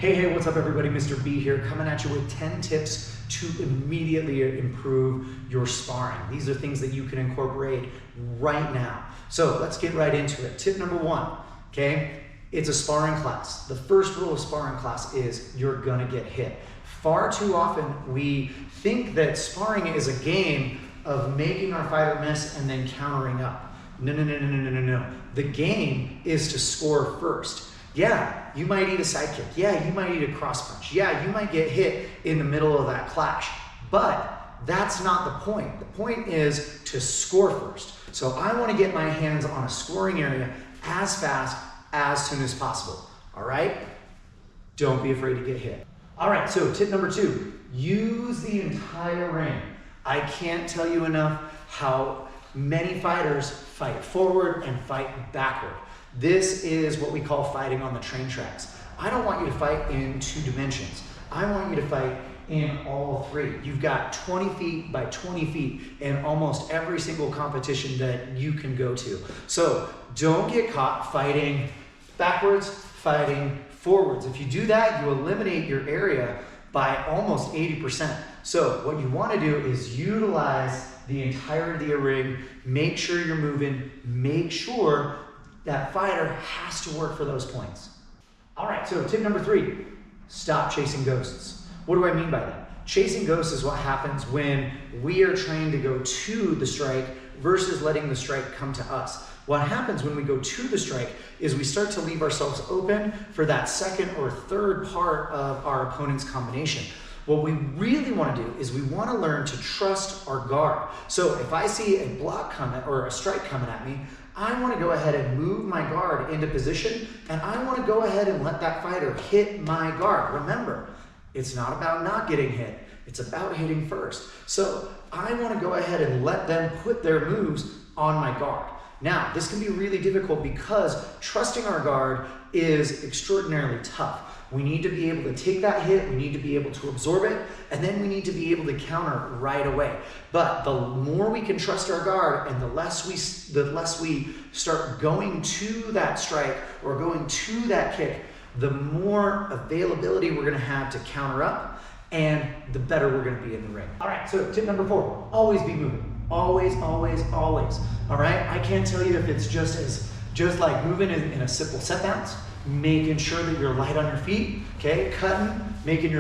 Hey, what's up everybody? Mr. B here, coming at you with 10 tips to immediately improve your sparring. These are things that you can incorporate right now. So let's get right into it. Tip number one, okay? It's a sparring class. The first rule of sparring class is you're gonna get hit. Far too often we think that sparring is a game of making our fighter miss and then countering up. No. The game is to score first. Yeah, you might eat a side kick. Yeah, you might eat a cross punch. Yeah, you might get hit in the middle of that clash. But that's not the point. The point is to score first. So I want to get my hands on a scoring area as fast as soon as possible. All right? Don't be afraid to get hit. All right, so tip number two, use the entire ring. I can't tell you enough how many fighters fight forward and fight backward. This is what we call fighting on the train tracks. I don't want you to fight in 2 dimensions. I want you to fight in all 3. You've got 20 feet by 20 feet in almost every single competition that you can go to. So don't get caught fighting backwards, fighting forwards. If you do that, you eliminate your area by almost 80%. So what you want to do is utilize the entirety of the ring, make sure you're moving, make sure that fighter has to work for those points. All right, so tip number 3, stop chasing ghosts. What do I mean by that? Chasing ghosts is what happens when we are trained to go to the strike versus letting the strike come to us. What happens when we go to the strike is we start to leave ourselves open for that second or third part of our opponent's combination. What we really want to do is we want to learn to trust our guard. So if I see a block coming or a strike coming at me, I want to go ahead and move my guard into position, and I want to go ahead and let that fighter hit my guard. Remember, it's not about not getting hit. It's about hitting first. So I want to go ahead and let them put their moves on my guard. Now, this can be really difficult because trusting our guard is extraordinarily tough. We need to be able to take that hit, we need to be able to absorb it, and then we need to be able to counter right away. But the more we can trust our guard and the less we start going to that strike or going to that kick, the more availability we're gonna have to counter up and the better we're gonna be in the ring. All right, so tip number 4, always be moving. Always. All right, I can't tell you if it's just like moving in a simple set bounce, making sure that you're light on your feet, okay, cutting, making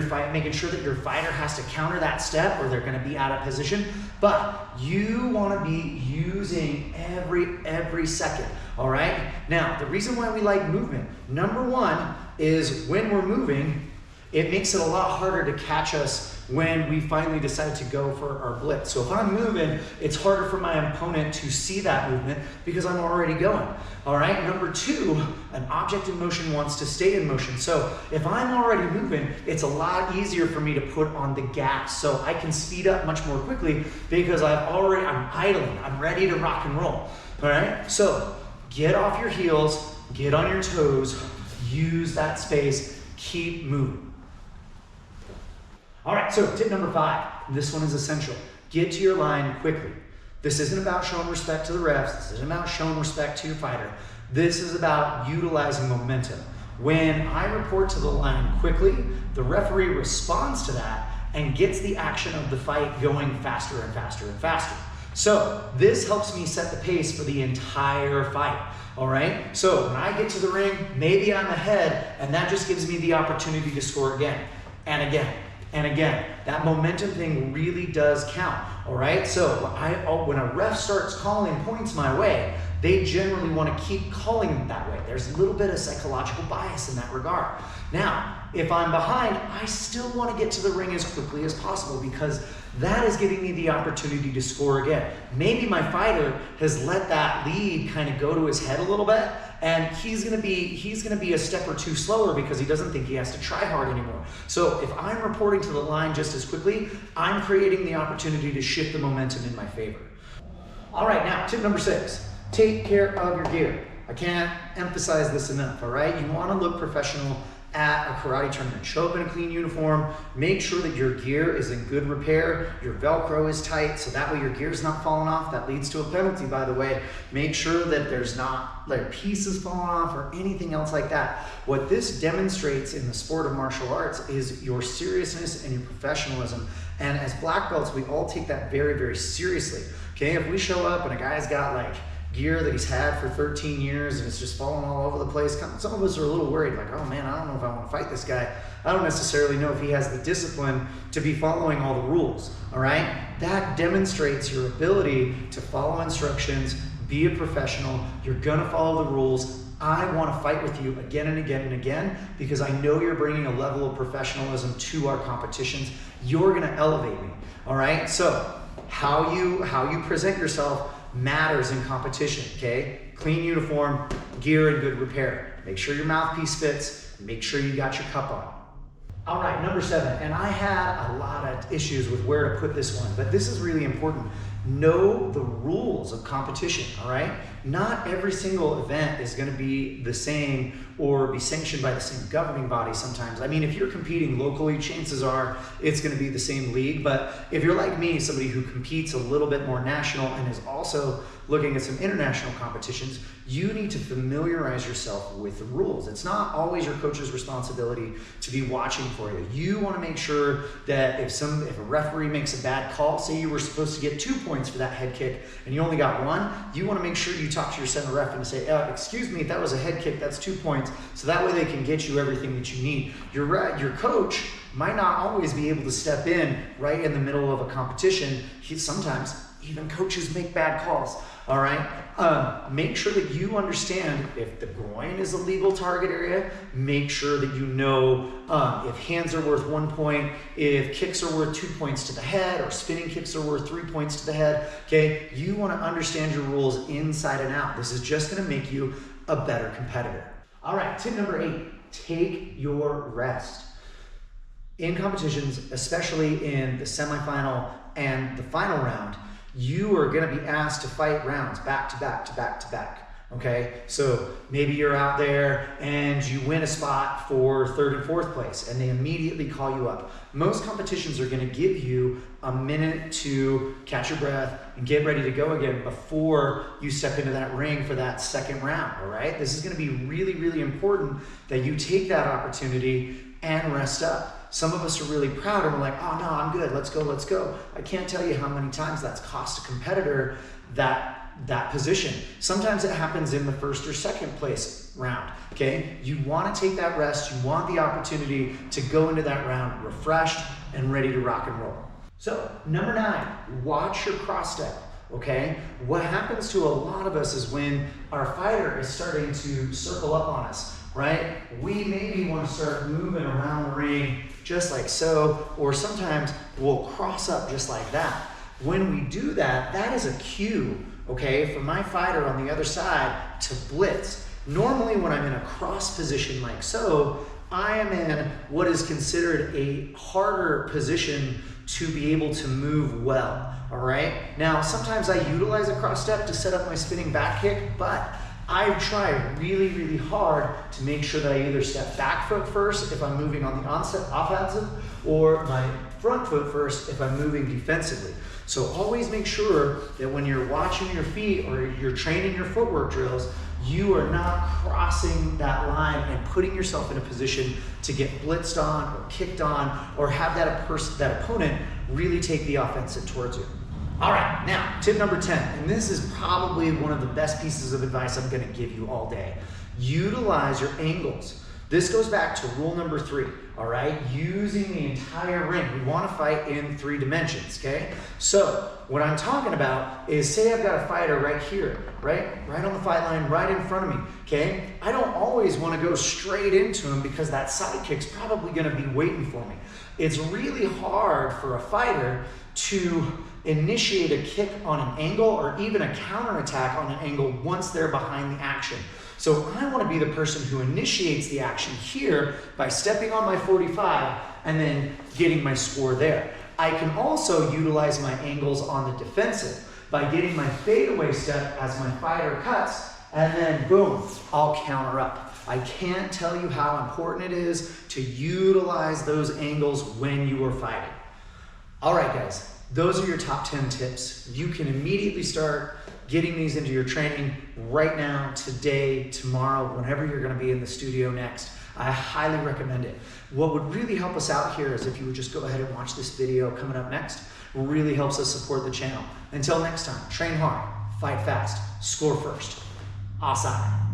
sure that your fighter has to counter that step or they're gonna be out of position. But you wanna be using every second, all right? Now, the reason why we like movement, number 1 is when we're moving, it makes it a lot harder to catch us when we finally decide to go for our blitz. So if I'm moving, it's harder for my opponent to see that movement because I'm already going. All right, number 2, an object in motion wants to stay in motion. So if I'm already moving, it's a lot easier for me to put on the gas. So I can speed up much more quickly because I'm idling, I'm ready to rock and roll. All right, so get off your heels, get on your toes, use that space, keep moving. All right, so tip number 5, this one is essential. Get to your line quickly. This isn't about showing respect to the refs. This isn't about showing respect to your fighter. This is about utilizing momentum. When I report to the line quickly, the referee responds to that and gets the action of the fight going faster and faster and faster. So this helps me set the pace for the entire fight. All right, so when I get to the ring, maybe I'm ahead, and that just gives me the opportunity to score again and again. And again, that momentum thing really does count, all right? So when a ref starts calling points my way, they generally want to keep calling them that way. There's a little bit of psychological bias in that regard. Now, if I'm behind, I still want to get to the ring as quickly as possible because that is giving me the opportunity to score again. Maybe my fighter has let that lead kind of go to his head a little bit, and he's gonna be a step or 2 slower because he doesn't think he has to try hard anymore. So if I'm reporting to the line just as quickly, I'm creating the opportunity to shift the momentum in my favor. All right, now tip number 6, take care of your gear. I can't emphasize this enough, all right? You wanna look professional at a karate tournament. Show up in a clean uniform, make sure that your gear is in good repair, your Velcro is tight, so that way your gear's not falling off. That leads to a penalty, by the way. Make sure that there's not like pieces falling off or anything else like that. What this demonstrates in the sport of martial arts is your seriousness and your professionalism. And as black belts, we all take that very, very seriously. Okay, if we show up and a guy's got like gear that he's had for 13 years and it's just falling all over the place, some of us are a little worried, like, oh man, I don't know if I want to fight this guy. I don't necessarily know if he has the discipline to be following all the rules, all right? That demonstrates your ability to follow instructions, be a professional, you're gonna follow the rules. I want to fight with you again and again and again because I know you're bringing a level of professionalism to our competitions. You're going to elevate me, all right? So how you present yourself matters in competition, okay? Clean uniform, gear in good repair. Make sure your mouthpiece fits. Make sure you got your cup on. All right, number 7, and I had a lot of issues with where to put this one, but this is really important. Know the rules of competition, all right? Not every single event is gonna be the same or be sanctioned by the same governing body sometimes. I mean, if you're competing locally, chances are it's gonna be the same league, but if you're like me, somebody who competes a little bit more national and is also looking at some international competitions, you need to familiarize yourself with the rules. It's not always your coach's responsibility to be watching for you. You wanna make sure that if a referee makes a bad call, say you were supposed to get 2 points for that head kick and you only got 1, you wanna make sure you talk to your center ref and say, excuse me, that was a head kick, that's 2 points. So that way they can get you everything that you need. Your coach might not always be able to step in right in the middle of a competition. Sometimes even coaches make bad calls, all right? Make sure that you understand if the groin is a legal target area. Make sure that you know if hands are worth 1 point, if kicks are worth 2 points to the head, or spinning kicks are worth 3 points to the head, okay? You wanna understand your rules inside and out. This is just gonna make you a better competitor. All right, tip number 8, take your rest. In competitions, especially in the semifinal and the final round, you are gonna be asked to fight rounds back to back to back to back, okay? So maybe you're out there and you win a spot for 3rd and 4th place and they immediately call you up. Most competitions are gonna give you a minute to catch your breath and get ready to go again before you step into that ring for that 2nd round, all right? This is gonna be really, really important that you take that opportunity and rest up. Some of us are really proud and we're like, oh no, I'm good, let's go, let's go. I can't tell you how many times that's cost a competitor that position. Sometimes it happens in the 1st or 2nd place round, okay? You wanna take that rest, you want the opportunity to go into that round refreshed and ready to rock and roll. So, number 9, watch your cross step, okay? What happens to a lot of us is when our fighter is starting to circle up on us, right? We maybe want to start moving around the ring just like so, or sometimes we'll cross up just like that. When we do that, that is a cue, okay, for my fighter on the other side to blitz. Normally when I'm in a cross position like so, I am in what is considered a harder position to be able to move well, all right? Now, sometimes I utilize a cross step to set up my spinning back kick, but I try really, really hard to make sure that I either step back foot first if I'm moving on the onset offensive, or my front foot first if I'm moving defensively. So always make sure that when you're watching your feet or you're training your footwork drills, you are not crossing that line and putting yourself in a position to get blitzed on or kicked on or have that opponent really take the offensive towards you. All right, now, tip number 10, and this is probably one of the best pieces of advice I'm gonna give you all day. Utilize your angles. This goes back to rule number 3, all right? Using the entire ring. We wanna fight in 3 dimensions, okay? So, what I'm talking about is, say I've got a fighter right here, right on the fight line, right in front of me, okay? I don't always wanna go straight into him because that side kick's probably gonna be waiting for me. It's really hard for a fighter to initiate a kick on an angle or even a counterattack on an angle once they're behind the action. So I want to be the person who initiates the action here by stepping on my 45 and then getting my score there. I can also utilize my angles on the defensive by getting my fadeaway step as my fighter cuts, and then boom, I'll counter up. I can't tell you how important it is to utilize those angles when you are fighting. All right, guys, those are your top 10 tips. You can immediately start getting these into your training right now, today, tomorrow, whenever you're going to be in the studio next. I highly recommend it. What would really help us out here is if you would just go ahead and watch this video coming up next. It really helps us support the channel. Until next time, train hard, fight fast, score first. Asai.